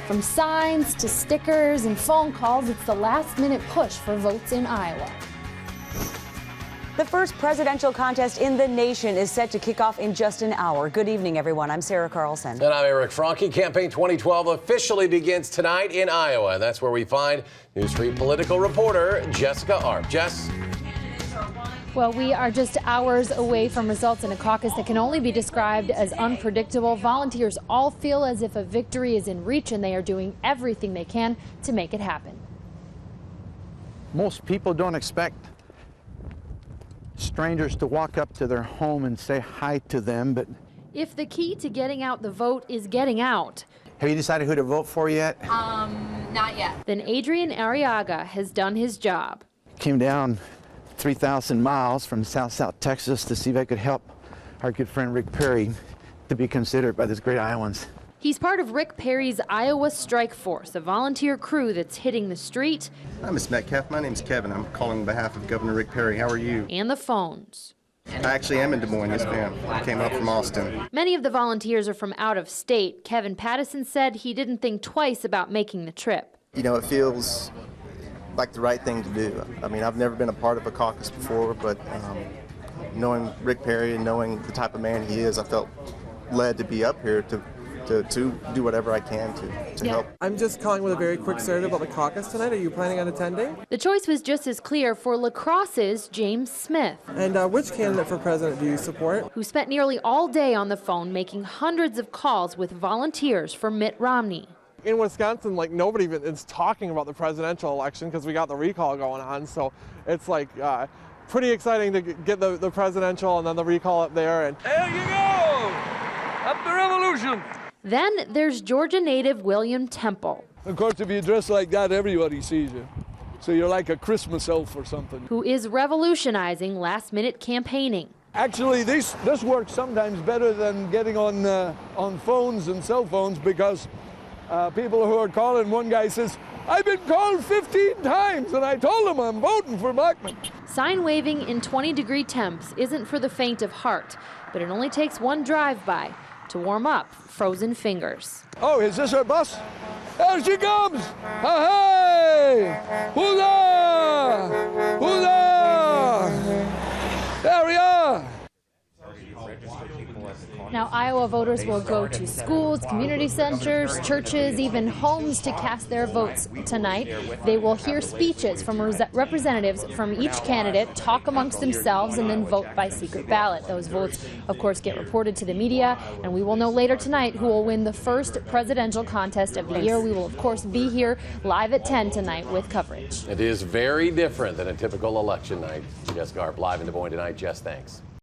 From signs to stickers and phone calls, it's the last-minute push for votes in Iowa. The first presidential contest in the nation is set to kick off in just an hour. Good evening, everyone. I'm Sarah Carlson. And I'm Eric Franke. Campaign 2012 officially begins tonight in Iowa. And that's where we find News 3 political reporter Jessica Arp. Jess? Well, we are just hours away from results in a caucus that can only be described as unpredictable. Volunteers all feel as if a victory is in reach, and they are doing everything they can to make it happen. Most people don't expect strangers to walk up to their home and say hi to them, but If the key to getting out the vote is getting out, have you decided who to vote for yet? not yet. Then Adrian Arriaga has done his job. Came down 3,000 miles from South Texas to see if I could help our good friend Rick Perry to be considered by this great Iowans. He's part of Rick Perry's Iowa Strike Force, a volunteer crew that's hitting the street. Hi, Ms. Metcalf. My name's Kevin. I'm calling on behalf of Governor Rick Perry. How are you? And the phones. I actually am in Des Moines, yes, ma'am. I came up from Austin. Many of the volunteers are from out of state. Kevin Pattison said he didn't think twice about making the trip. You know, it feels like the right thing to do. I mean, I've never been a part of a caucus before, but knowing Rick Perry and knowing the type of man he is, I felt led to be up here to do whatever I can to help. I'm just calling with a very quick story about the caucus tonight. Are you planning on attending? The choice was just as clear for La Crosse's James Smith, And which candidate for president do you support? who spent nearly all day on the phone making hundreds of calls with volunteers for Mitt Romney. In Wisconsin, like nobody even is talking about the presidential election because we got the recall going on. So it's like pretty exciting to get the presidential and then the recall up there. And There you go! Up the revolution! Then there's Georgia native William Temple, Of course, if you dress like that, everybody sees you. So you're like a Christmas elf or something. who is revolutionizing last-minute campaigning. Actually, this works sometimes better than getting on phones and cell phones because people who are calling, one guy says, I've been called 15 times and I told them I'm voting for Bachmann. Sign waving in 20-degree temps isn't for the faint of heart, but it only takes one drive-by to warm up frozen fingers. Oh, is this our bus? There she comes! Hey! Hoorah! Hoorah! There we are! Now, Iowa voters will go to schools, community centers, churches, even homes to cast their votes tonight. They will hear speeches from representatives from each candidate, talk amongst themselves, and then vote by secret ballot. Those votes, of course, get reported to the media, and we will know later tonight who will win the first presidential contest of the year. We will, of course, be here live at 10 tonight with coverage. It is very different than a typical election night. Jessica Arp live in Des Moines tonight. Jess, thanks.